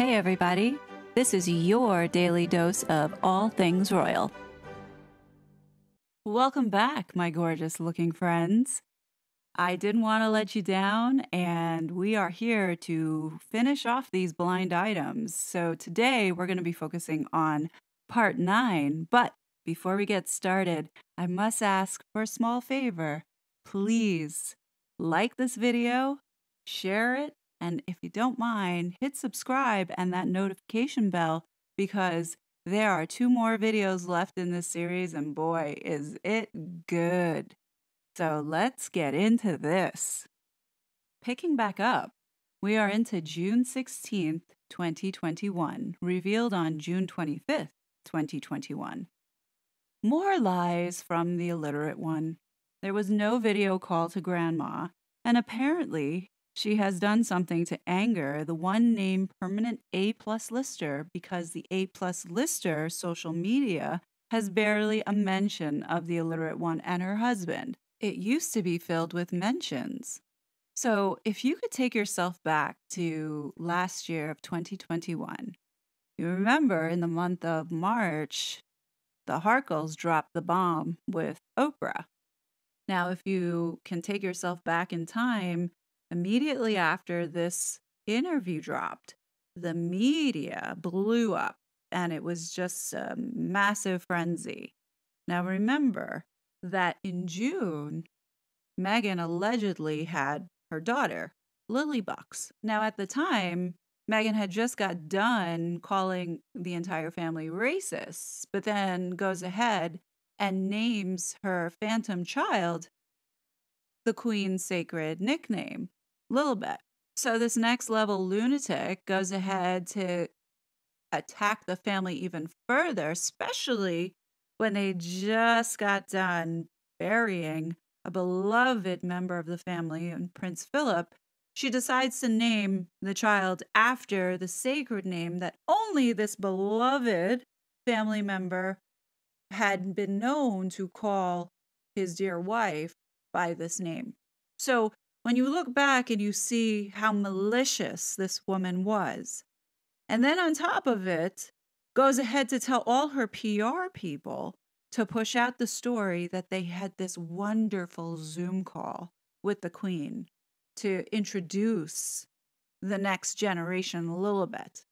Hey everybody, this is your daily dose of all things royal. Welcome back, my gorgeous looking friends. I didn't want to let you down, and we are here to finish off these blind items. So today we're going to be focusing on part 9, but before we get started, I must ask for a small favor. Please like this video, share it, and if you don't mind, hit subscribe and that notification bell because there are 2 more videos left in this series, and boy, is it good. So let's get into this. Picking back up, we are into June 16th, 2021, revealed on June 25th, 2021. More lies from the illiterate one. There was no video call to Grandma, and apparently she has done something to anger the one named permanent A+ lister because the A+ lister social media has barely a mention of the illiterate one and her husband. It used to be filled with mentions. So if you could take yourself back to last year of 2021, you remember in the month of March, the Harkles dropped the bomb with Oprah. Now, if you can take yourself back in time, immediately after this interview dropped, the media blew up and it was just a massive frenzy. Now, remember that in June, Meghan allegedly had her daughter, Lily Bucks. Now, at the time, Meghan had just got done calling the entire family racist, but then goes ahead and names her phantom child the Queen's sacred nickname, Lilibet. So this next level lunatic goes ahead to attack the family even further, especially when they just got done burying a beloved member of the family, and Prince Philip. She decides to name the child after the sacred name that only this beloved family member had been known to call his dear wife by this name. So when you look back and you see how malicious this woman was, and then on top of it, goes ahead to tell all her PR people to push out the story that they had this wonderful Zoom call with the Queen to introduce the next generation Lilibet.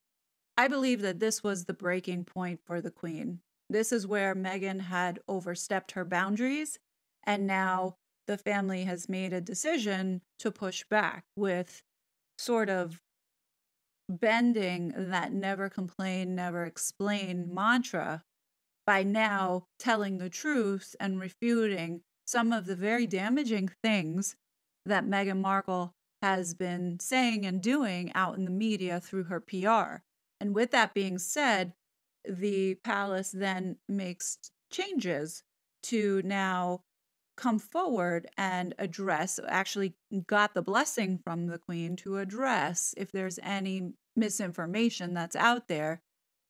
I believe that this was the breaking point for the Queen. This is where Meghan had overstepped her boundaries, and now the family has made a decision to push back with sort of bending that never complain, never explain mantra by now telling the truth and refuting some of the very damaging things that Meghan Markle has been saying and doing out in the media through her PR. And with that being said, the palace then makes changes to now come forward and address, actually got the blessing from the Queen to address if there's any misinformation that's out there,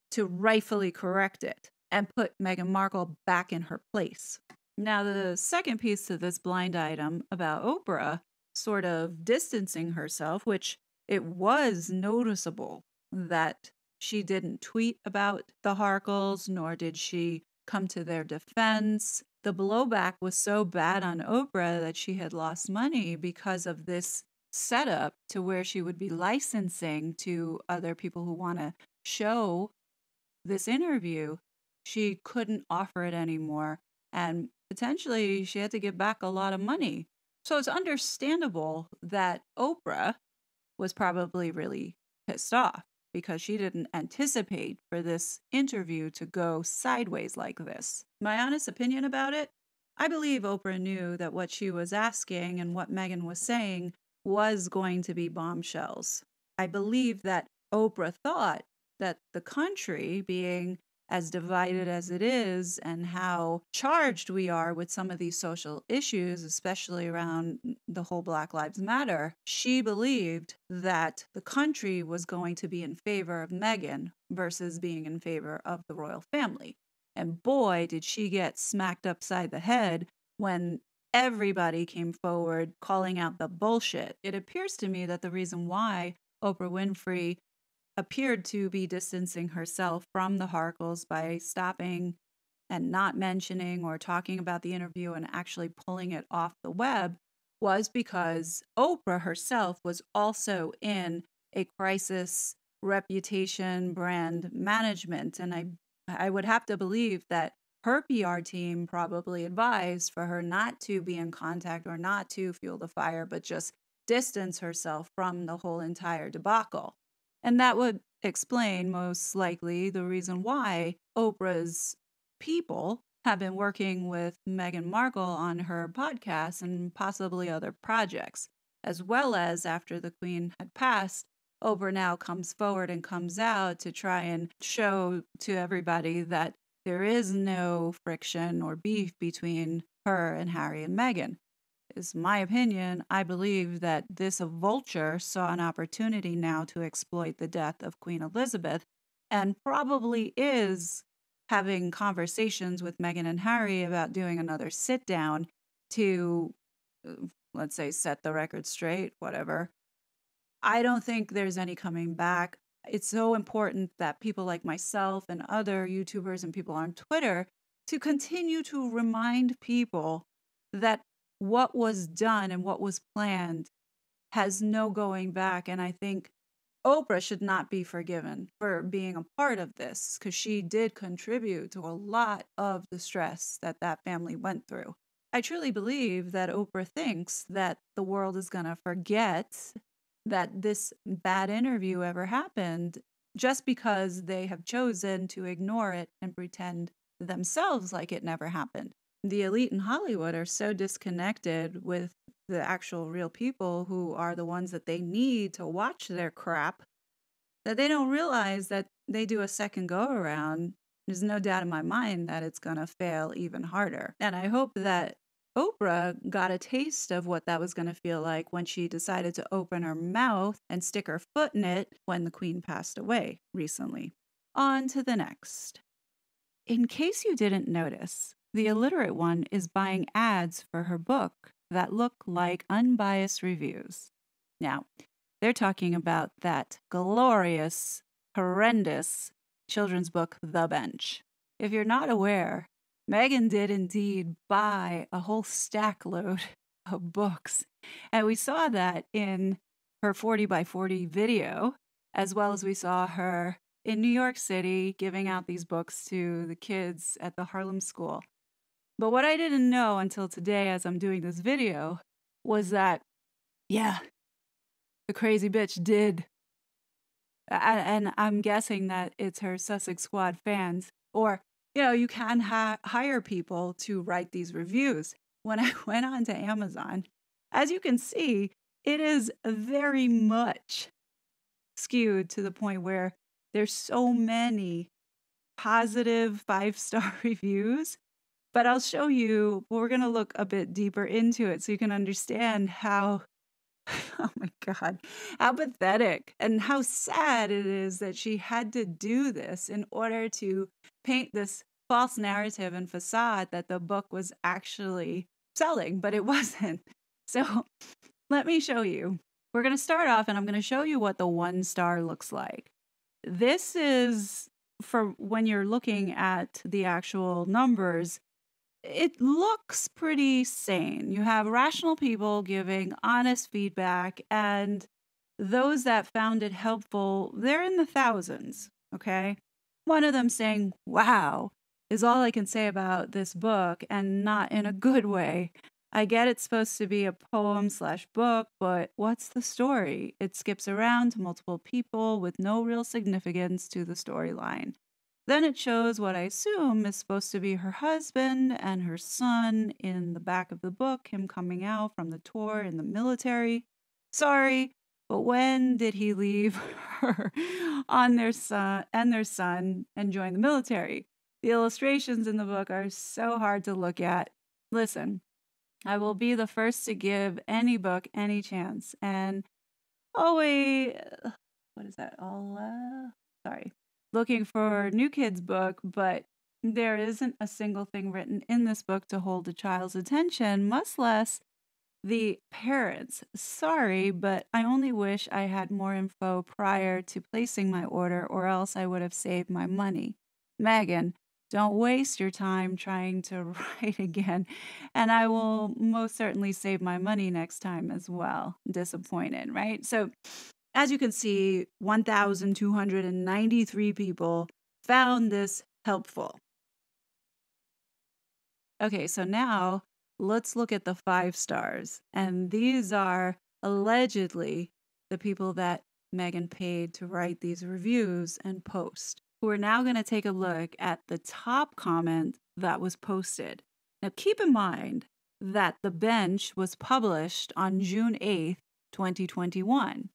to rightfully correct it and put Meghan Markle back in her place. Now, the second piece to this blind item about Oprah sort of distancing herself, which it was noticeable that she didn't tweet about the Harkles, nor did she come to their defense. The blowback was so bad on Oprah that she had lost money because of this setup to where she would be licensing to other people who want to show this interview. She couldn't offer it anymore, and potentially she had to give back a lot of money. So it's understandable that Oprah was probably really pissed off because she didn't anticipate for this interview to go sideways like this. My honest opinion about it, I believe Oprah knew that what she was asking and what Meghan was saying was going to be bombshells. I believe that Oprah thought that the country, being as divided as it is and how charged we are with some of these social issues, especially around the whole Black Lives Matter, she believed that the country was going to be in favor of Meghan versus being in favor of the royal family. And boy, did she get smacked upside the head when everybody came forward calling out the bullshit. It appears to me that the reason why Oprah Winfrey appeared to be distancing herself from the Harkles by stopping and not mentioning or talking about the interview and actually pulling it off the web was because Oprah herself was also in a crisis reputation brand management. And I would have to believe that her PR team probably advised for her not to be in contact or not to fuel the fire, but just distance herself from the whole entire debacle. And that would explain most likely the reason why Oprah's people have been working with Meghan Markle on her podcast and possibly other projects, as well as after the Queen had passed. Oprah now comes forward and comes out to try and show to everybody that there is no friction or beef between her and Harry and Meghan. Is my opinion. I believe that this vulture saw an opportunity now to exploit the death of Queen Elizabeth and probably is having conversations with Meghan and Harry about doing another sit down to, let's say, set the record straight, whatever. I don't think there's any coming back. It's so important that people like myself and other YouTubers and people on Twitter to continue to remind people that what was done and what was planned has no going back. And I think Oprah should not be forgiven for being a part of this because she did contribute to a lot of the stress that that family went through. I truly believe that Oprah thinks that the world is going to forget that this bad interview ever happened just because they have chosen to ignore it and pretend themselves like it never happened. The elite in Hollywood are so disconnected with the actual real people who are the ones that they need to watch their crap that they don't realize that they do a second go around. There's no doubt in my mind that it's going to fail even harder. And I hope that Oprah got a taste of what that was going to feel like when she decided to open her mouth and stick her foot in it when the Queen passed away recently. On to the next. In case you didn't notice, the illiterate one is buying ads for her book that look like unbiased reviews. Now, they're talking about that glorious, horrendous children's book, The Bench. If you're not aware, Meghan did indeed buy a whole stack load of books. And we saw that in her 40 by 40 video, as well as we saw her in New York City giving out these books to the kids at the Harlem School. But what I didn't know until today as I'm doing this video was that, yeah, the crazy bitch did. And I'm guessing that it's her Sussex Squad fans. Or, you can hire people to write these reviews. When I went on to Amazon, as you can see, it is very much skewed to the point where there's so many positive 5-star reviews. But I'll show you, we're going to look a bit deeper into it so you can understand how, oh my God, how pathetic and how sad it is that she had to do this in order to paint this false narrative and facade that the book was actually selling, but it wasn't. So let me show you. We're going to start off and I'm going to show you what the 1-star looks like. This is for when you're looking at the actual numbers. It looks pretty sane. You have rational people giving honest feedback, and those that found it helpful, they're in the thousands, okay? One of them saying, wow, is all I can say about this book, and not in a good way. I get it's supposed to be a poem/book, but what's the story? It skips around to multiple people with no real significance to the storyline. Then it shows what I assume is supposed to be her husband and her son in the back of the book, him coming out from the tour in the military. Sorry, but when did he leave her on their son and join the military? The illustrations in the book are so hard to look at. Listen, I will be the first to give any book any chance. And, oh wait, what is that? Sorry. Looking for a New Kids book, but there isn't a single thing written in this book to hold a child's attention, much less The parents, sorry, but I only wish I had more info prior to placing my order, or else I would have saved my money. Megan, don't waste your time trying to write again, and I will most certainly save my money next time as well. Disappointed, right? So, as you can see, 1,293 people found this helpful. Okay, so now let's look at the 5 stars. And these are allegedly the people that Megan paid to write these reviews and post. We're now going to take a look at the top comment that was posted. Now, keep in mind that The Bench was published on June 8th, 2021.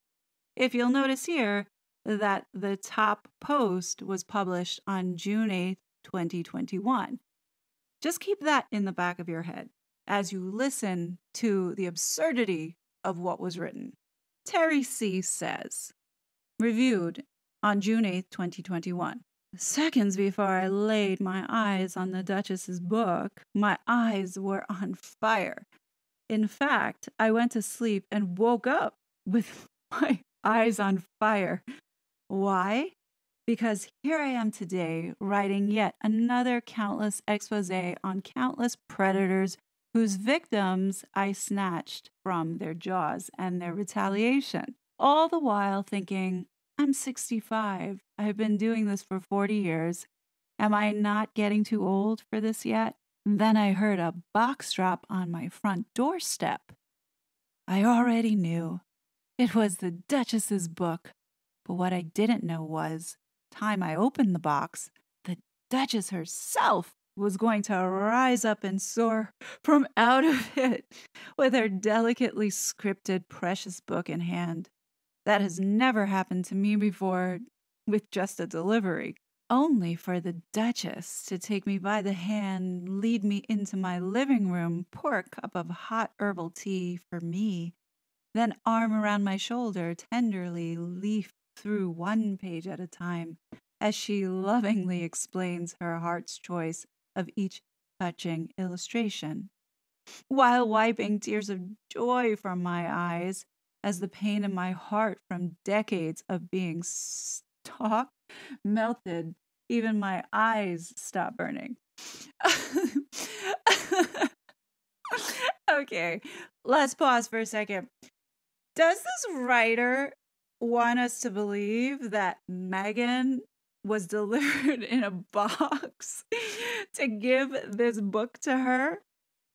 If you'll notice here that the top post was published on June 8th, 2021. Just keep that in the back of your head as you listen to the absurdity of what was written. Terry C. says, reviewed on June 8th, 2021. Seconds before I laid my eyes on the Duchess's book, my eyes were on fire. In fact, I went to sleep and woke up with my eyes on fire. Why? Because here I am today writing yet another countless expose on countless predators whose victims I snatched from their jaws and their retaliation. All the while thinking, I'm 65. I've been doing this for 40 years. Am I not getting too old for this yet? Then I heard a box drop on my front doorstep. I already knew. It was the Duchess's book. But what I didn't know was, time I opened the box, the Duchess herself was going to rise up and soar from out of it with her delicately scripted precious book in hand. That has never happened to me before with just a delivery. Only for the Duchess to take me by the hand, lead me into my living room, pour a cup of hot herbal tea for me, then arm around my shoulder, tenderly leaf through one page at a time, as she lovingly explains her heart's choice of each touching illustration, while wiping tears of joy from my eyes, as the pain in my heart from decades of being stalked melted. Even my eyes stopped burning. Okay, let's pause for a second. Does this writer want us to believe that Megan was delivered in a box to give this book to her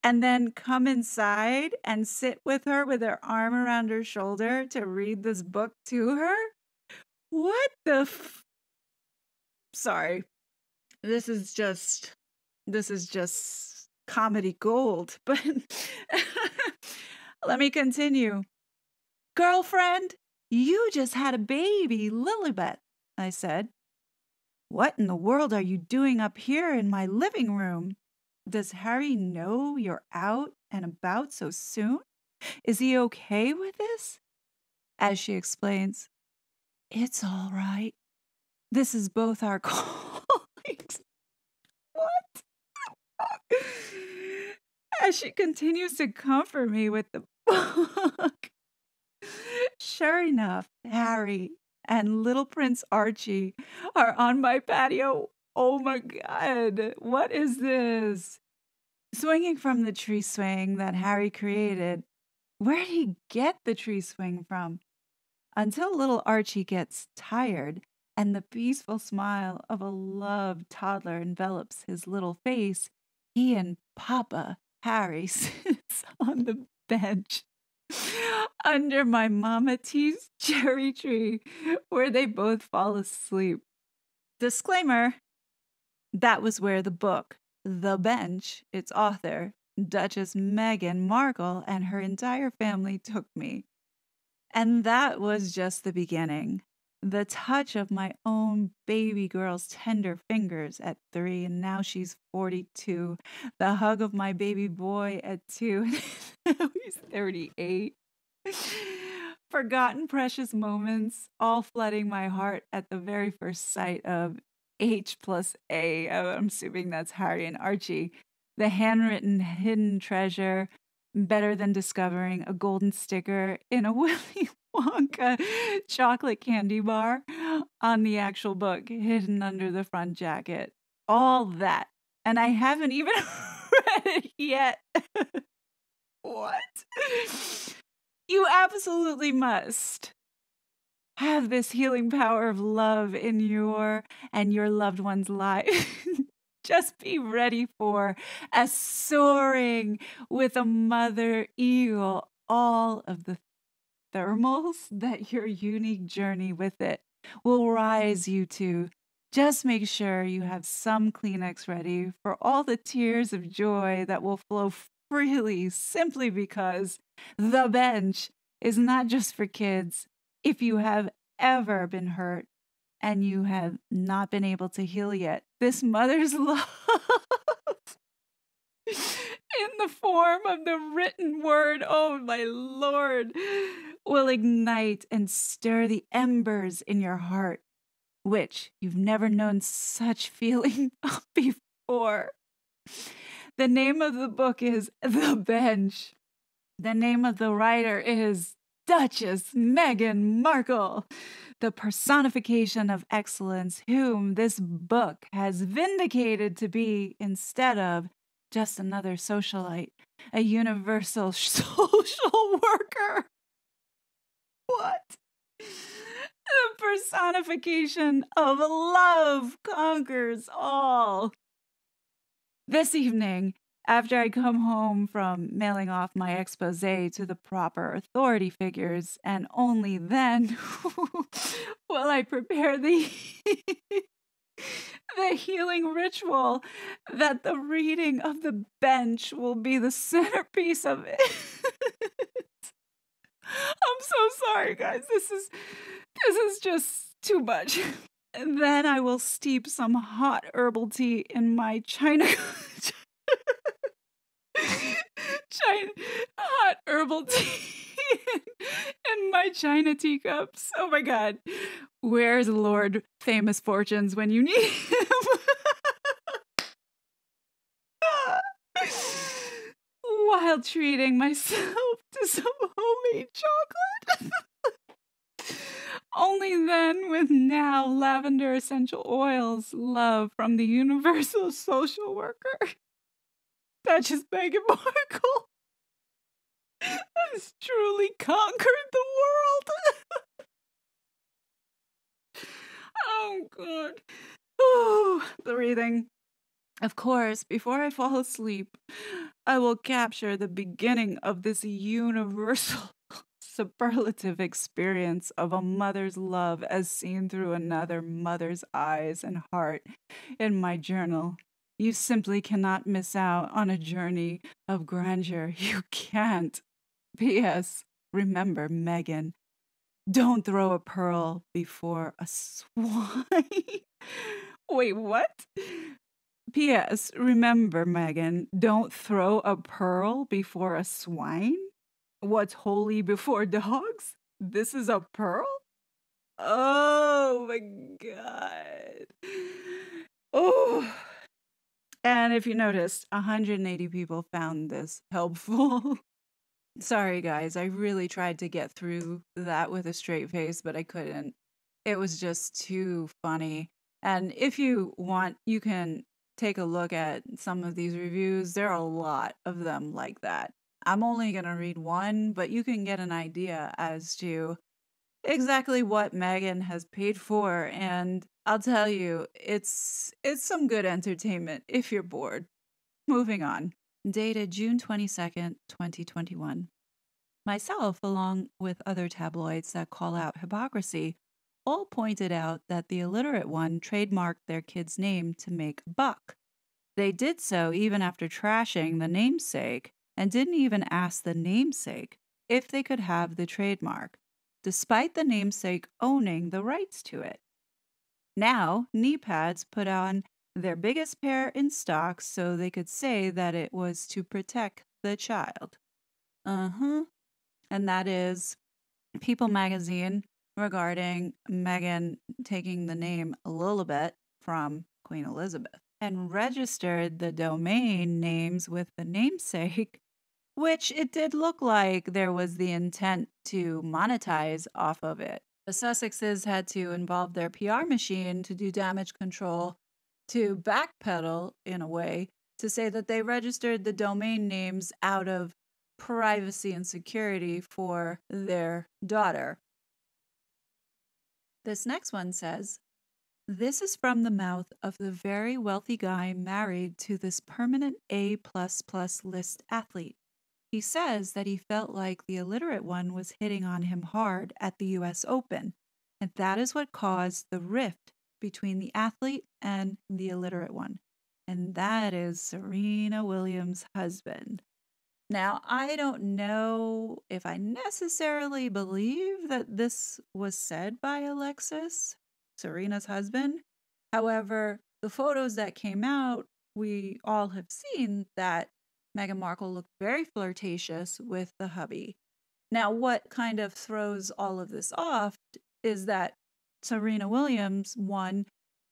and then come inside and sit with her with her arm around her shoulder to read this book to her? What the Sorry. This is just comedy gold, but let me continue. Girlfriend, you just had a baby, Lilibet, I said. What in the world are you doing up here in my living room? Does Harry know you're out and about so soon? Is he okay with this? As she explains, it's all right. This is both our colleagues. What? As she continues to comfort me with the book. Sure enough, Harry and little Prince Archie are on my patio. Oh my God, what is this? Swinging from the tree swing that Harry created. Where did he get the tree swing from? Until little Archie gets tired and the peaceful smile of a loved toddler envelops his little face, he and Papa Harry sits on the bench under my Mama T's cherry tree, where they both fall asleep. Disclaimer, that was where the book, The Bench, its author, Duchess Meghan Markle, and her entire family took me. And that was just the beginning. The touch of my own baby girl's tender fingers at 3, and now she's 42. The hug of my baby boy at 2, and now he's 38. Forgotten precious moments, all flooding my heart at the very first sight of H plus A. I'm assuming that's Harry and Archie. The handwritten hidden treasure, Better than discovering a golden sticker in a Willy Wonka chocolate candy bar on the actual book hidden under the front jacket. All that. And I haven't even read it yet. What? You absolutely must have this healing power of love in your and your loved one's life. Just be ready for a soaring with a mother eagle, all of the thermals that your unique journey with it will rise you to. Just make sure you have some Kleenex ready for all the tears of joy that will flow freely simply because the bench is not just for kids. If you have ever been hurt and you have not been able to heal yet, this mother's love in the form of the written word, oh my Lord, will ignite and stir the embers in your heart, which you've never known such feeling before. The name of the book is The Bench. The name of the writer is Duchess Meghan Markle, the personification of excellence, whom this book has vindicated to be, instead of just another socialite, a universal social worker. What? The personification of love conquers all. This evening, after I come home from mailing off my expose to the proper authority figures, and only then will I prepare the healing ritual that the reading of the bench will be the centerpiece of it. I'm so sorry, guys. This is just too much. And then I will steep some hot herbal tea in my hot herbal tea in my china teacups. Oh my God. Where's Lord Famous Fortunes when you need him? While treating myself to some homemade chocolate. Only then, with now lavender essential oils, love from the universal social worker, Duchess Meghan Markle has truly conquered the world. Oh, God. Oh, breathing. Of course, before I fall asleep, I will capture the beginning of this universal superlative experience of a mother's love as seen through another mother's eyes and heart in my journal. You simply cannot miss out on a journey of grandeur. You can't. P.S. Remember, Megan, don't throw a pearl before a swine. Wait, what? P.S. Remember, Megan, don't throw a pearl before a swine? What's holy before dogs? This is a pearl? Oh my God. Oh. And if you noticed, 180 people found this helpful. Sorry, guys. I really tried to get through that with a straight face, but I couldn't. It was just too funny. And if you want, you can take a look at some of these reviews. There are a lot of them like that. I'm only going to read one, but you can get an idea as to exactly what Megan has paid for. And I'll tell you, it's some good entertainment if you're bored. Moving on. Dated June 22nd, 2021. Myself, along with other tabloids that call out hypocrisy, all pointed out that the illiterate one trademarked their kid's name to make a buck. They did so even after trashing the namesake, and didn't even ask the namesake if they could have the trademark, despite the namesake owning the rights to it. Now, knee pads put on their biggest pair in stock so they could say that it was to protect the child. And that is People magazine regarding Meghan taking the name Lilibet from Queen Elizabeth and registered the domain names with the namesake which it did look like there was the intent to monetize off of it. The Sussexes had to involve their PR machine to do damage control to backpedal, in a way, to say that they registered the domain names out of privacy and security for their daughter. This next one says, this is from the mouth of the very wealthy guy married to this permanent A++ list athlete. He says that he felt like the illiterate one was hitting on him hard at the US Open, and that is what caused the rift between the athlete and the illiterate one. And that is Serena Williams' husband. Now, I don't know if I necessarily believe that this was said by Alexis, Serena's husband. However, the photos that came out, we all have seen that Meghan Markle looked very flirtatious with the hubby. Now, what kind of throws all of this off is that Serena Williams, one,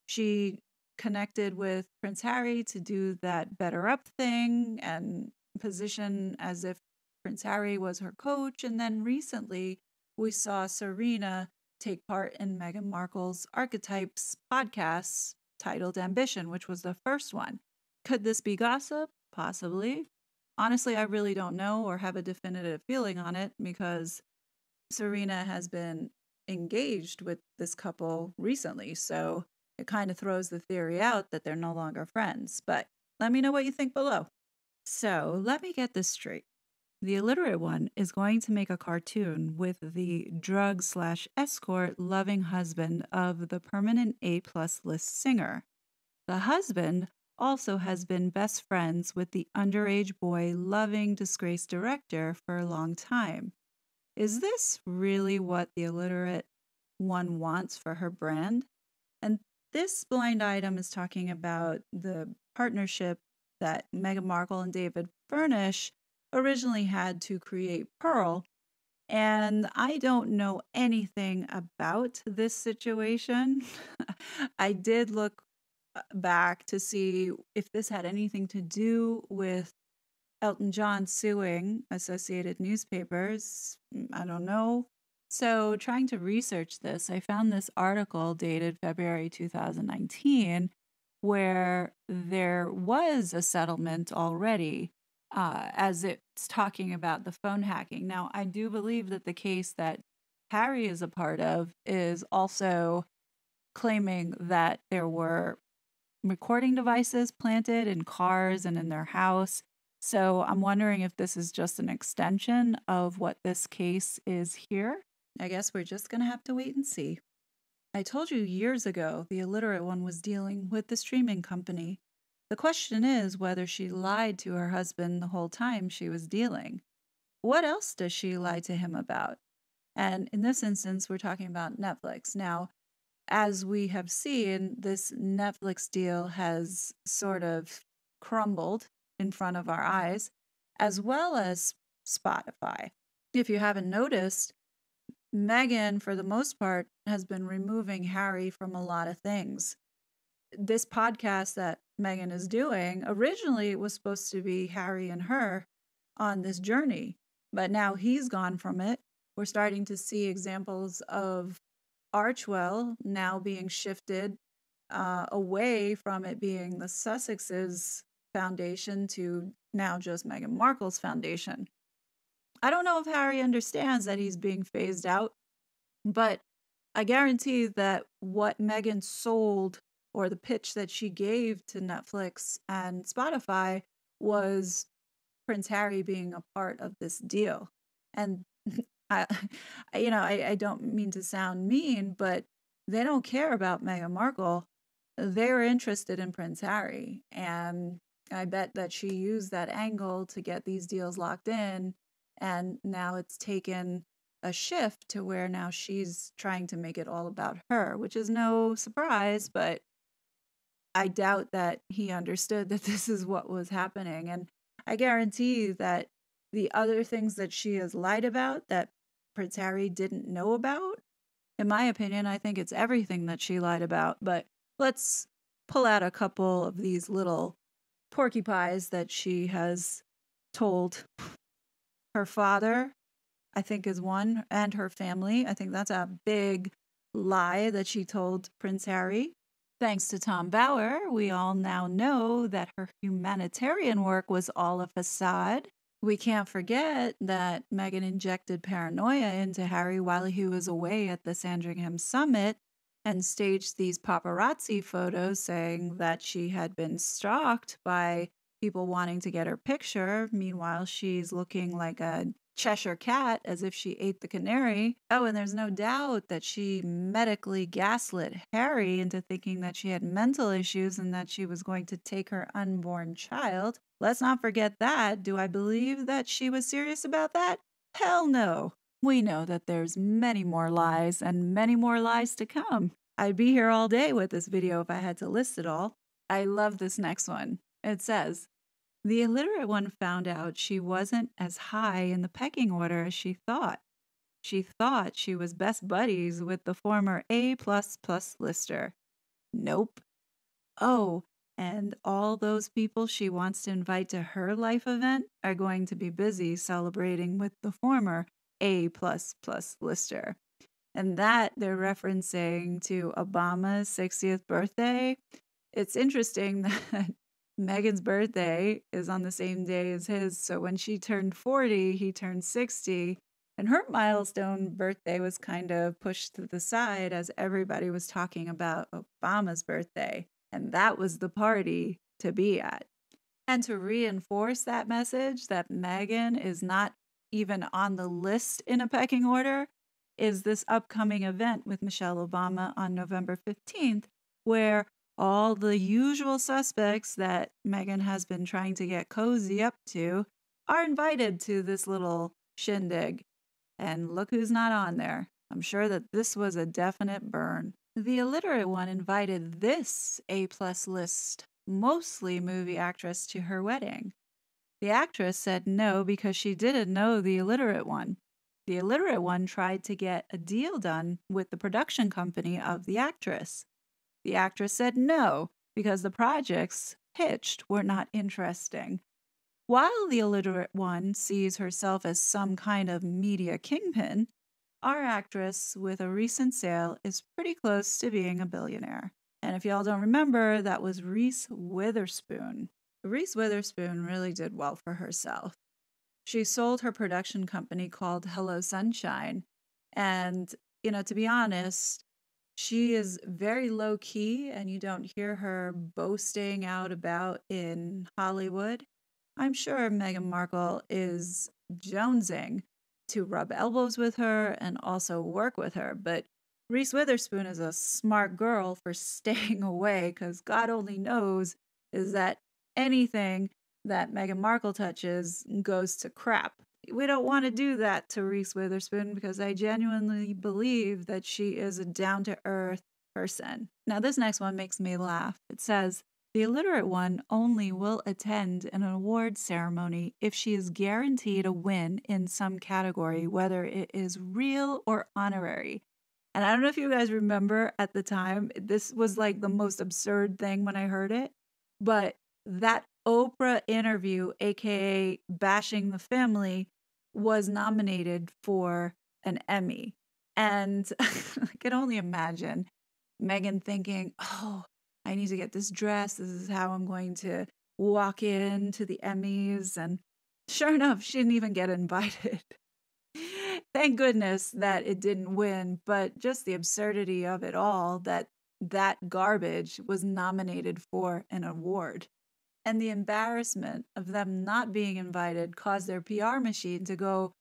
she connected with Prince Harry to do that better up thing and position as if Prince Harry was her coach. And then recently we saw Serena take part in Meghan Markle's Archetypes podcast titled Ambition, which was the first one. Could this be gossip? Possibly. Honestly, I really don't know or have a definitive feeling on it because Serena has been engaged with this couple recently. So it kind of throws the theory out that they're no longer friends. But let me know what you think below. So let me get this straight. The illiterate one is going to make a cartoon with the drug/escort loving husband of the permanent A+ list singer. The husband also has been best friends with the underage boy loving disgraced director for a long time. Is this really what the illiterate one wants for her brand? And this blind item is talking about the partnership that Meghan Markle and David Furnish originally had to create Pearl. And I don't know anything about this situation. I did look back to see if this had anything to do with Elton John suing Associated Newspapers. I don't know. So, trying to research this, I found this article dated February 2019 where there was a settlement already as it's talking about the phone hacking. Now, I do believe that the case that Harry is a part of is also claiming that there were recording devices planted in cars and in their house. So I'm wondering if this is just an extension of what this case is here. I guess we're just going to have to wait and see. I told you years ago the illiterate one was dealing with the streaming company. The question is whether she lied to her husband the whole time she was dealing. What else does she lie to him about? And in this instance, we're talking about Netflix. Now, as we have seen, this Netflix deal has sort of crumbled in front of our eyes, as well as Spotify. If you haven't noticed, Meghan, for the most part, has been removing Harry from a lot of things. This podcast that Meghan is doing originally was supposed to be Harry and her on this journey, but now he's gone from it. We're starting to see examples of Archewell now being shifted away from it being the Sussexes' foundation to now just Meghan Markle's foundation. I don't know if Harry understands that he's being phased out, but I guarantee that what Meghan sold or the pitch that she gave to Netflix and Spotify was Prince Harry being a part of this deal. And I don't mean to sound mean, but they don't care about Meghan Markle. They're interested in Prince Harry. And I bet that she used that angle to get these deals locked in. And now it's taken a shift to where now she's trying to make it all about her, which is no surprise, but I doubt that he understood that this is what was happening. And I guarantee you that the other things that she has lied about that Prince Harry didn't know about, in my opinion, I think it's everything that she lied about. But let's pull out a couple of these little porcupines that she has told. her father, I think, is one, and her family. I think that's a big lie that she told Prince Harry. Thanks to Tom Bauer, we all now know that her humanitarian work was all a facade. We can't forget that Meghan injected paranoia into Harry while he was away at the Sandringham summit and staged these paparazzi photos saying that she had been stalked by people wanting to get her picture. Meanwhile, she's looking like a Cheshire cat as if she ate the canary. Oh, and there's no doubt that she medically gaslit Harry into thinking that she had mental issues and that she was going to take her unborn child. Let's not forget that. Do I believe that she was serious about that? Hell no. We know that there's many more lies and many more lies to come. I'd be here all day with this video if I had to list it all. I love this next one. It says, the illiterate one found out she wasn't as high in the pecking order as she thought. She thought she was best buddies with the former A++ lister. Nope. Oh, and all those people she wants to invite to her life event are going to be busy celebrating with the former A++ lister. And that they're referencing to Obama's 60th birthday. It's interesting that Meghan's birthday is on the same day as his. So when she turned 40, he turned 60. And her milestone birthday was kind of pushed to the side as everybody was talking about Obama's birthday. And that was the party to be at. And to reinforce that message that Meghan is not even on the list in a pecking order is this upcoming event with Michelle Obama on November 15th, where all the usual suspects that Meghan has been trying to get cozy up to are invited to this little shindig. And look who's not on there. I'm sure that this was a definite burn. The illiterate one invited this A+ list, mostly movie actress, to her wedding. The actress said no because she didn't know the illiterate one. The illiterate one tried to get a deal done with the production company of the actress. The actress said no because the projects pitched were not interesting. While the illiterate one sees herself as some kind of media kingpin, our actress with a recent sale is pretty close to being a billionaire. And if y'all don't remember, that was Reese Witherspoon. Reese Witherspoon really did well for herself. She sold her production company called Hello Sunshine. And, to be honest, she is very low key and you don't hear her boasting out about in Hollywood. I'm sure Meghan Markle is jonesing to rub elbows with her and also work with her. But Reese Witherspoon is a smart girl for staying away because God only knows is that anything that Meghan Markle touches goes to crap. We don't want to do that to Reese Witherspoon because I genuinely believe that she is a down-to-earth person. Now, this next one makes me laugh. It says, the illiterate one only will attend an award ceremony if she is guaranteed a win in some category, whether it is real or honorary. And I don't know if you guys remember at the time, this was like the most absurd thing when I heard it, but that Oprah interview, aka Bashing the Family, was nominated for an Emmy. And I can only imagine Meghan thinking, oh, I need to get this dress. This is how I'm going to walk into the Emmys. And sure enough, she didn't even get invited. Thank goodness that it didn't win, but just the absurdity of it all, that garbage was nominated for an award. And the embarrassment of them not being invited caused their PR machine to go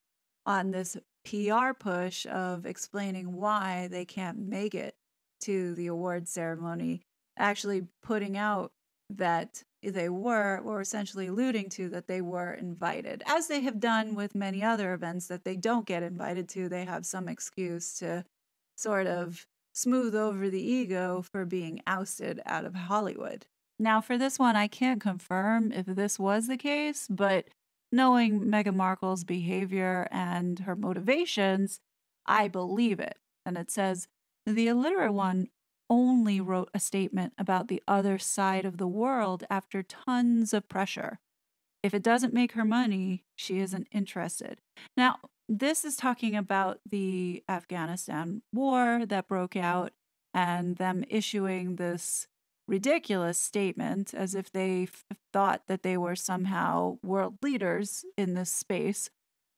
on this PR push of explaining why they can't make it to the award ceremony, actually putting out that they were, or essentially alluding to that they were invited. As they have done with many other events that they don't get invited to, they have some excuse to sort of smooth over the ego for being ousted out of Hollywood. Now, for this one, I can't confirm if this was the case, but knowing Meghan Markle's behavior and her motivations, I believe it. And it says, the illiterate one only wrote a statement about the other side of the world after tons of pressure. If it doesn't make her money, she isn't interested. Now, this is talking about the Afghanistan war that broke out and them issuing this ridiculous statement as if they thought that they were somehow world leaders in this space.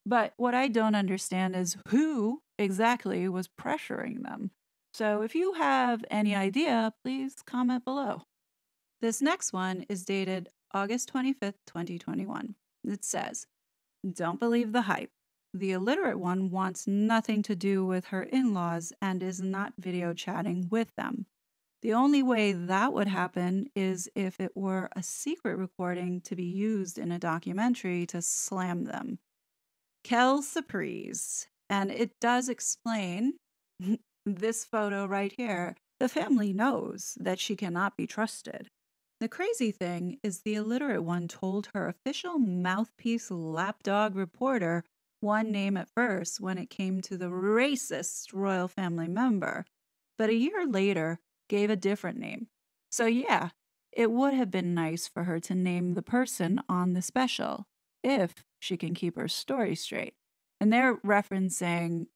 But what I don't understand is who exactly was pressuring them. So if you have any idea, please comment below. This next one is dated August 25th, 2021. It says, "Don't believe the hype. The illiterate one wants nothing to do with her in laws and is not video chatting with them. The only way that would happen is if it were a secret recording to be used in a documentary to slam them. Quelle surprise." And it does explain this photo right here. The family knows that she cannot be trusted. The crazy thing is the illiterate one told her official mouthpiece lapdog reporter one name at first when it came to the racist royal family member, but a year later gave a different name. So yeah, it would have been nice for her to name the person on the special, if she can keep her story straight. And they're referencing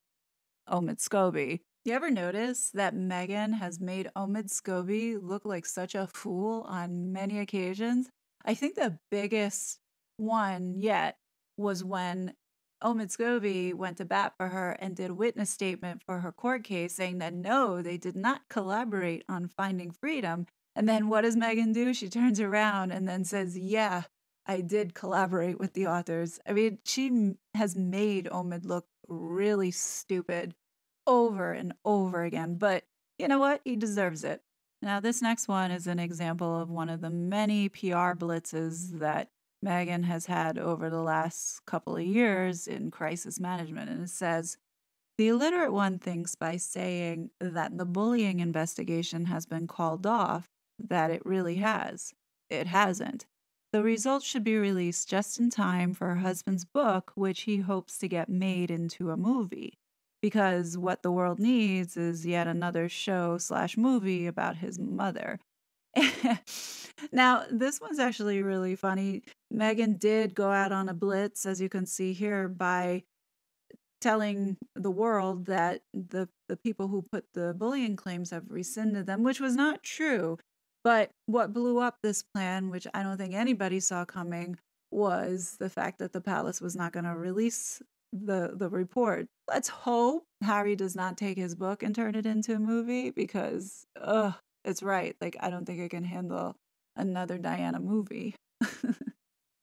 Omid Scobie. You ever notice that Meghan has made Omid Scobie look like such a fool on many occasions? I think the biggest one yet was when Omid Scobie went to bat for her and did a witness statement for her court case saying that no, they did not collaborate on Finding Freedom. And then what does Meghan do? She turns around and then says, yeah, I did collaborate with the authors. I mean, she has made Omid look really stupid over and over again. But you know what? He deserves it. Now, this next one is an example of one of the many PR blitzes that Meghan has had over the last couple of years in crisis management. And it says, "The illiterate one thinks by saying that the bullying investigation has been called off, that it really has. It hasn't. The results should be released just in time for her husband's book, which he hopes to get made into a movie. Because what the world needs is yet another show/movie about his mother." Now, this one's actually really funny. Meghan did go out on a blitz, as you can see here, by telling the world that the people who put the bullying claims have rescinded them, which was not true. But what blew up this plan, which I don't think anybody saw coming, was the fact that the palace was not going to release the report. Let's hope Harry does not take his book and turn it into a movie because, it's right. Like, I don't think I can handle another Diana movie.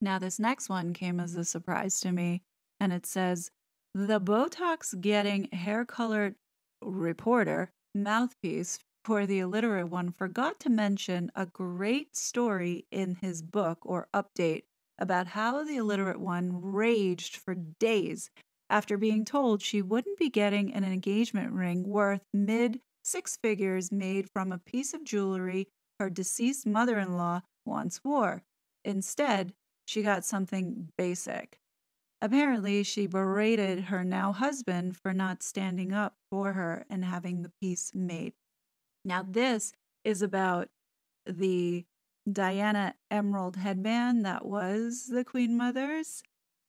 Now, this next one came as a surprise to me, and it says, "The Botox getting hair colored reporter mouthpiece for the illiterate one forgot to mention a great story in his book or update about how the illiterate one raged for days after being told she wouldn't be getting an engagement ring worth mid six figures made from a piece of jewelry her deceased mother-in-law once wore. Instead, she got something basic. Apparently, she berated her now husband for not standing up for her and having the piece made." Now, this is about the Diana Emerald headband that was the Queen Mother's.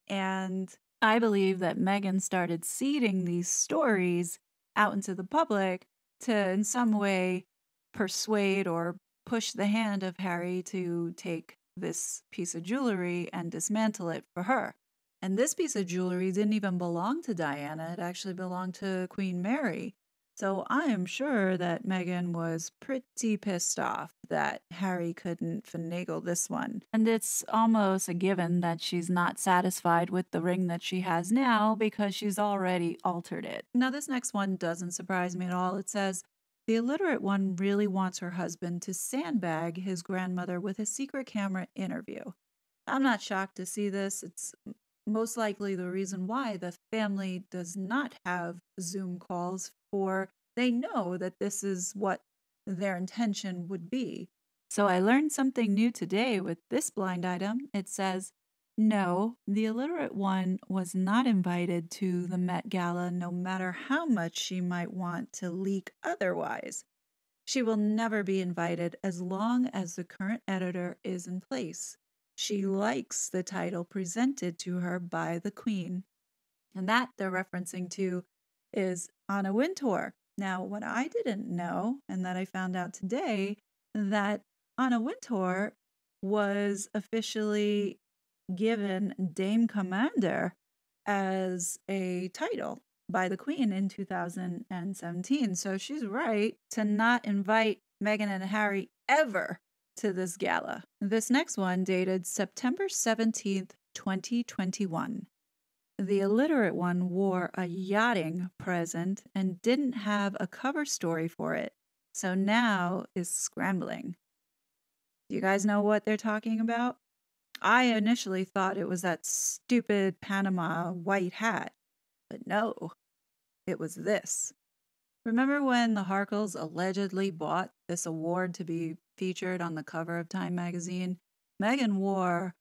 And I believe that Meghan started seeding these stories out into the public to, in some way, persuade or push the hand of Harry to take this piece of jewelry and dismantle it for her. And this piece of jewelry didn't even belong to Diana. It actually belonged to Queen Mary. So I am sure that Meghan was pretty pissed off that Harry couldn't finagle this one. And it's almost a given that she's not satisfied with the ring that she has now because she's already altered it. Now, this next one doesn't surprise me at all. It says, "The illiterate one really wants her husband to sandbag his grandmother with a secret camera interview." I'm not shocked to see this. It's most likely the reason why the family does not have Zoom calls, for they know that this is what their intention would be. So I learned something new today with this blind item. It says, "No, the illiterate one was not invited to the Met Gala no matter how much she might want to leak otherwise. She will never be invited as long as the current editor is in place. she likes the title presented to her by the Queen. And that they're referencing to is Anna Wintour. Now, what I didn't know, and that I found out today, that Anna Wintour was officially given Dame Commander as a title by the Queen in 2017. So she's right to not invite Meghan and Harry ever to this gala. This next one dated September 17th, 2021. The illiterate one wore a yachting present and didn't have a cover story for it, so now is scrambling. Do you guys know what they're talking about? I initially thought it was that stupid Panama white hat, but no, it was this. Remember when the Harkles allegedly bought this award to be featured on the cover of Time magazine? Meghan wore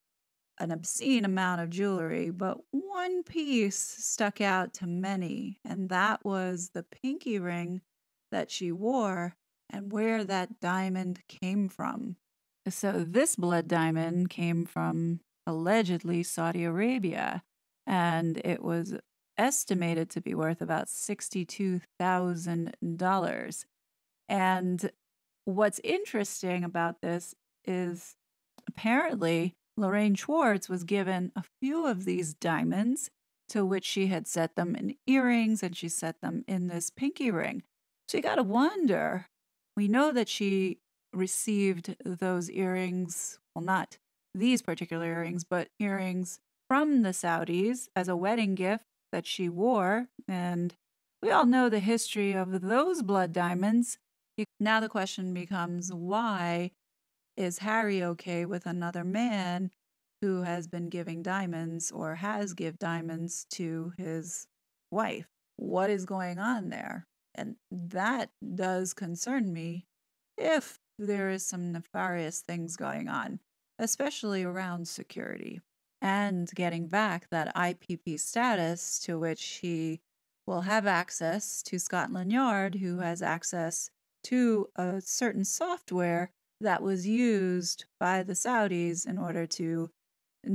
an obscene amount of jewelry, but one piece stuck out to many, and that was the pinky ring that she wore and where that diamond came from. So this blood diamond came from allegedly Saudi Arabia, and it was estimated to be worth about $62,000. And what's interesting about this is apparently Lorraine Schwartz was given a few of these diamonds, to which she had set them in earrings and she set them in this pinky ring. So you got to wonder, we know that she received those earrings, well, not these particular earrings, but earrings from the Saudis as a wedding gift that she wore. And we all know the history of those blood diamonds. Now the question becomes, why is Harry okay with another man who has been giving diamonds or has give diamonds to his wife? What is going on there? And that does concern me if there is some nefarious things going on, especially around security. And getting back that IPP status to which he will have access to Scotland Yard, who has access to a certain software that was used by the Saudis in order to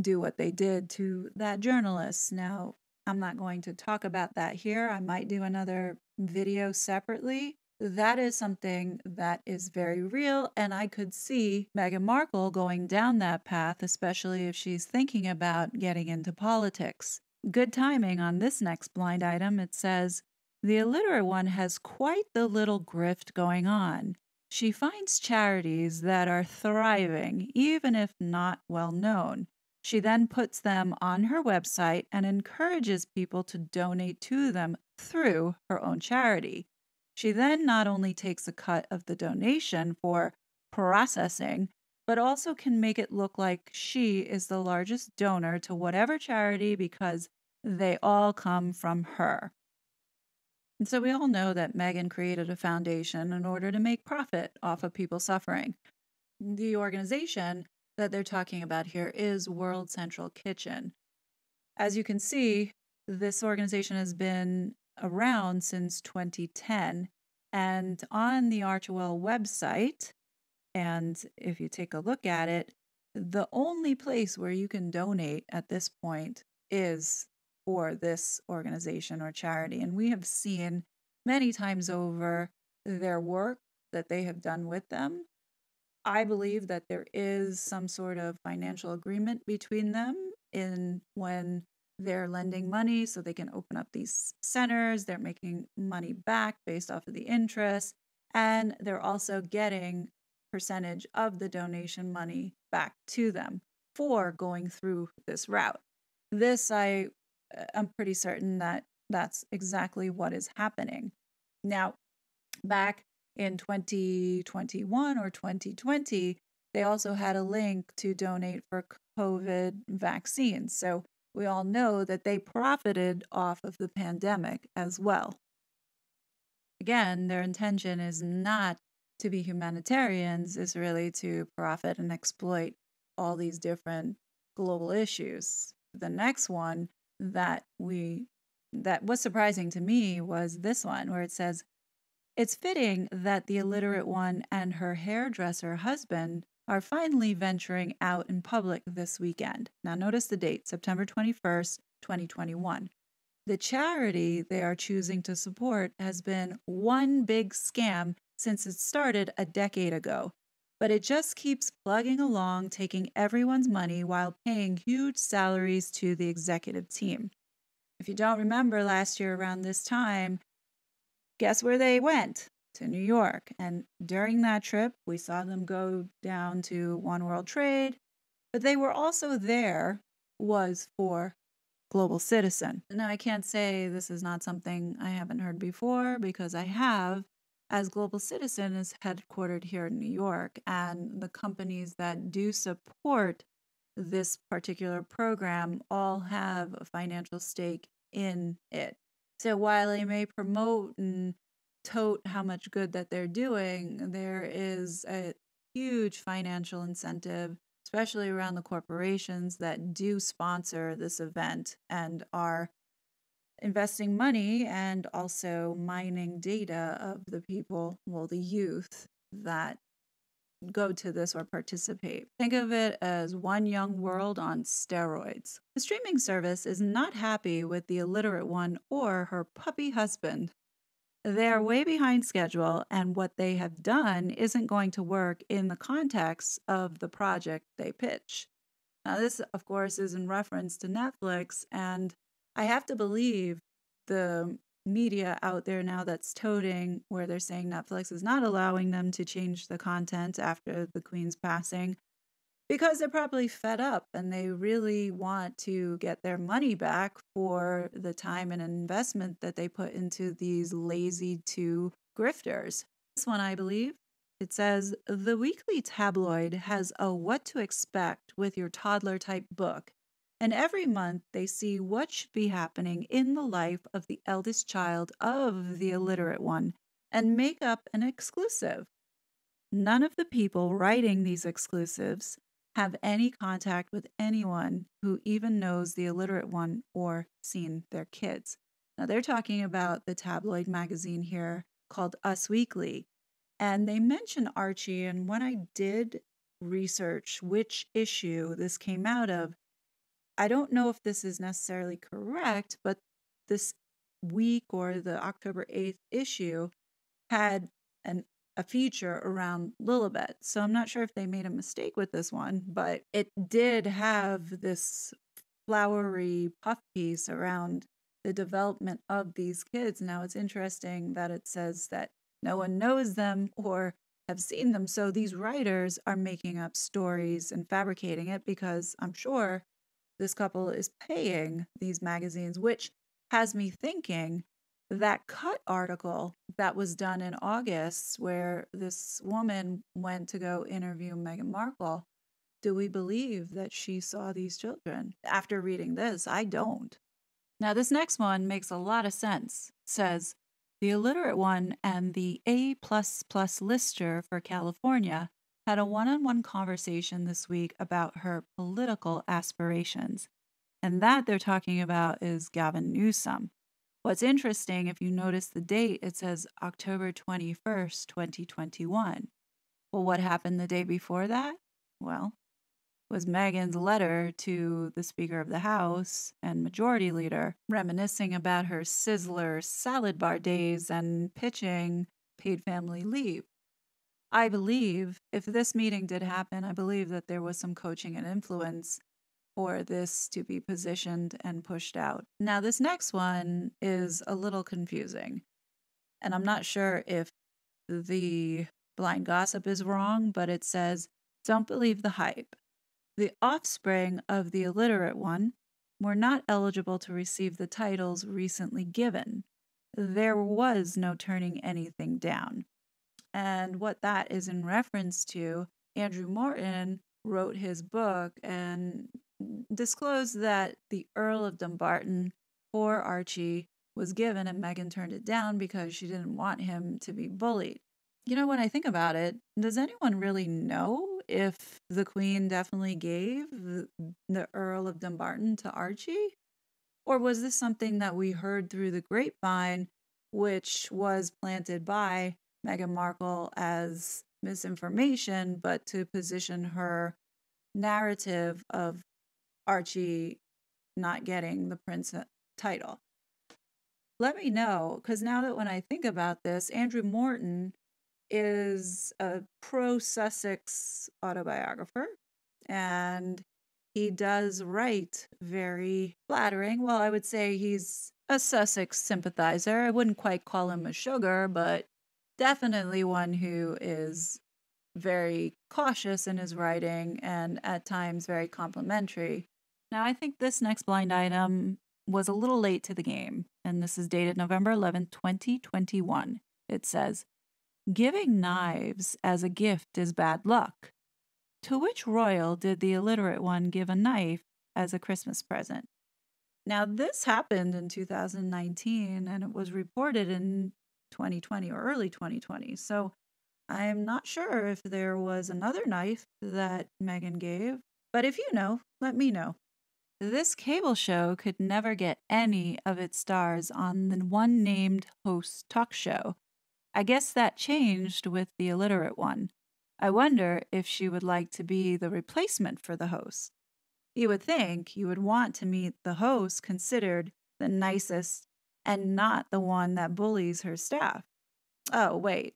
do what they did to that journalist. Now, I'm not going to talk about that here. I might do another video separately. That is something that is very real, and I could see Meghan Markle going down that path, especially if she's thinking about getting into politics. Good timing on this next blind item. It says, the illiterate one has quite the little grift going on. She finds charities that are thriving, even if not well known. She then puts them on her website and encourages people to donate to them through her own charity. She then not only takes a cut of the donation for processing, but also can make it look like she is the largest donor to whatever charity because they all come from her. And so we all know that Meghan created a foundation in order to make profit off of people suffering. The organization that they're talking about here is World Central Kitchen. As you can see, this organization has been around since 2010, and on the Archewell website, and if you take a look at it, the only place where you can donate at this point is for this organization or charity. And we have seen many times over their work that they have done with them. I believe that there is some sort of financial agreement between them in when they're lending money so they can open up these centers. They're making money back based off of the interest, and they're also getting percentage of the donation money back to them for going through this route. This, I'm pretty certain that that's exactly what is happening. Now, back in 2021 or 2020, they also had a link to donate for COVID vaccines. So we all know that they profited off of the pandemic as well. Again, their intention is not to be humanitarians, it's really to profit and exploit all these different global issues. The next one that was surprising to me was this one, where it says, it's fitting that the illiterate one and her hairdresser husband are finally venturing out in public this weekend. Now, notice the date, September 21st, 2021. The charity they are choosing to support has been one big scam since it started a decade ago. But it just keeps plugging along, taking everyone's money while paying huge salaries to the executive team. If you don't remember last year around this time, guess where they went? To New York. And during that trip, we saw them go down to One World Trade, but they were also there was for Global Citizen. Now, I can't say this is not something I haven't heard before because I have, as Global Citizen is headquartered here in New York, and the companies that do support this particular program all have a financial stake in it. So while they may promote and tote how much good that they're doing, there is a huge financial incentive, especially around the corporations that do sponsor this event and are investing money and also mining data of the people, well, the youth that go to this or participate. Think of it as one young world on steroids. The streaming service is not happy with the illiterate one or her puppy husband. They're way behind schedule, and what they have done isn't going to work in the context of the project they pitch. Now, this, of course, is in reference to Netflix, and I have to believe the media out there now that's toting where they're saying Netflix is not allowing them to change the content after the Queen's passing because they're probably fed up and they really want to get their money back for the time and investment that they put into these lazy two grifters. This one, I believe, it says, the weekly tabloid has a what to expect with your toddler type book. And every month they see what should be happening in the life of the eldest child of the illiterate one and make up an exclusive. None of the people writing these exclusives have any contact with anyone who even knows the illiterate one or seen their kids. Now, they're talking about the tabloid magazine here called Us Weekly. And they mention Archie. And when I did research which issue this came out of, I don't know if this is necessarily correct, but this week or the October 8th issue had a feature around Lilibet. So I'm not sure if they made a mistake with this one, but it did have this flowery puff piece around the development of these kids. Now it's interesting that it says that no one knows them or have seen them. So these writers are making up stories and fabricating it because I'm sure this couple is paying these magazines, which has me thinking that Cut article that was done in August where this woman went to go interview Meghan Markle, do we believe that she saw these children? After reading this, I don't. Now, this next one makes a lot of sense. It says, the illiterate one and the A++ lister for California had a one-on-one conversation this week about her political aspirations. And that they're talking about is Gavin Newsom. What's interesting, if you notice the date, it says October 21st, 2021. Well, what happened the day before that? Well, was Meghan's letter to the Speaker of the House and Majority Leader reminiscing about her Sizzler salad bar days and pitching paid family leave. I believe if this meeting did happen, I believe that there was some coaching and influence for this to be positioned and pushed out. Now, this next one is a little confusing, and I'm not sure if the blind gossip is wrong, but it says, don't believe the hype. The offspring of the illiterate one were not eligible to receive the titles recently given. There was no turning anything down. And what that is in reference to, Andrew Morton wrote his book and disclosed that the Earl of Dumbarton for Archie was given and Meghan turned it down because she didn't want him to be bullied. You know, when I think about it, does anyone really know if the Queen definitely gave the Earl of Dumbarton to Archie? Or was this something that we heard through the grapevine, which was planted by Meghan Markle as misinformation, but to position her narrative of Archie not getting the prince title. Let me know, because now that when I think about this, Andrew Morton is a pro-Sussex autobiographer, and he does write very flattering. Well, I would say he's a Sussex sympathizer. I wouldn't quite call him a sugar, but definitely one who is very cautious in his writing and at times very complimentary. Now, I think this next blind item was a little late to the game, and this is dated November 11th, 2021. It says, "Giving knives as a gift is bad luck. To which royal did the illiterate one give a knife as a Christmas present?" Now, this happened in 2019, and it was reported in 2020 or early 2020. So I'm not sure if there was another knife that Meghan gave, but if you know, let me know. This cable show could never get any of its stars on the one named host talk show. I guess that changed with the illiterate one. I wonder if she would like to be the replacement for the host. You would think you would want to meet the host considered the nicest and not the one that bullies her staff. Oh, wait.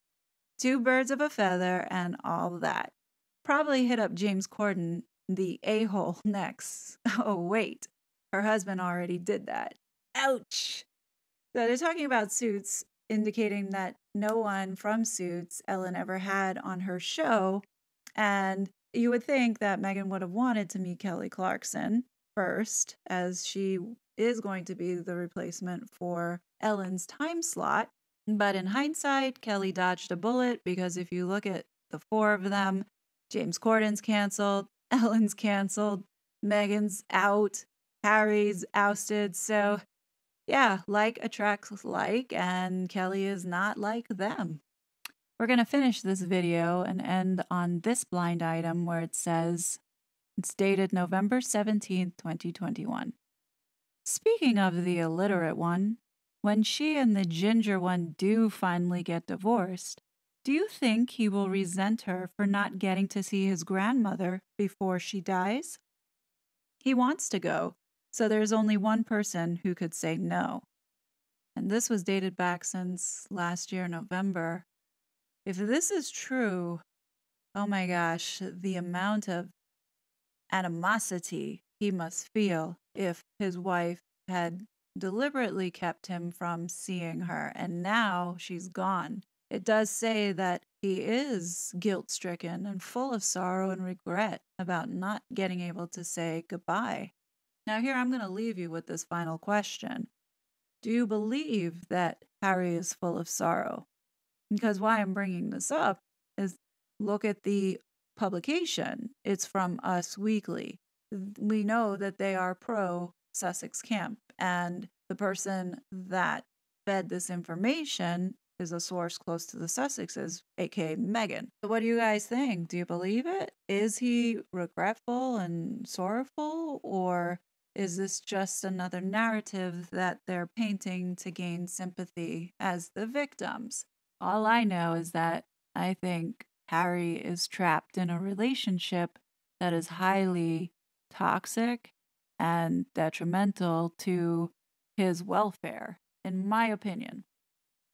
Two birds of a feather and all that. Probably hit up James Corden, the a-hole, next. Oh, wait. Her husband already did that. Ouch. So they're talking about Suits, indicating that no one from Suits Ellen ever had on her show. And you would think that Meghan would have wanted to meet Kelly Clarkson first, as she is going to be the replacement for Ellen's time slot. But in hindsight, Kelly dodged a bullet, because if you look at the four of them, James Corden's canceled, Ellen's canceled, Meghan's out, Harry's ousted. So yeah, like attracts like, and Kelly is not like them. We're going to finish this video and end on this blind item where it says, it's dated November 17th, 2021. "Speaking of the illiterate one, when she and the ginger one do finally get divorced, do you think he will resent her for not getting to see his grandmother before she dies? He wants to go, so there's only one person who could say no." And this was dated back since last year, November. If this is true, oh my gosh, the amount of animosity he must feel if his wife had deliberately kept him from seeing her, and now she's gone. It does say that he is guilt-stricken and full of sorrow and regret about not getting able to say goodbye. Now here I'm going to leave you with this final question. Do you believe that Harry is full of sorrow? Because why I'm bringing this up is look at the publication. It's from Us Weekly. We know that they are pro-Sussex camp, and the person that fed this information is a source close to the Sussexes, aka Meghan. So what do you guys think? Do you believe it? Is he regretful and sorrowful, or is this just another narrative that they're painting to gain sympathy as the victims? All I know is that I think Harry is trapped in a relationship that is highly toxic and detrimental to his welfare, in my opinion.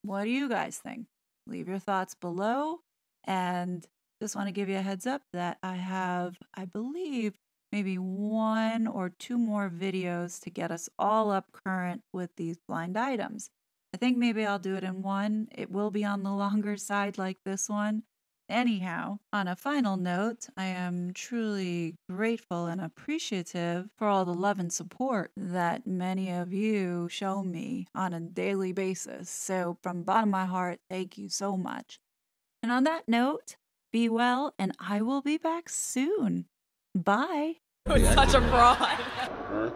What do you guys think? Leave your thoughts below, and just want to give you a heads up that I have, I believe, maybe 1 or 2 more videos to get us all up current with these blind items. I think maybe I'll do it in one. It will be on the longer side like this one. Anyhow, on a final note, I am truly grateful and appreciative for all the love and support that many of you show me on a daily basis. So from the bottom of my heart, thank you so much. And on that note, be well, and I will be back soon. Bye. Such a fraud.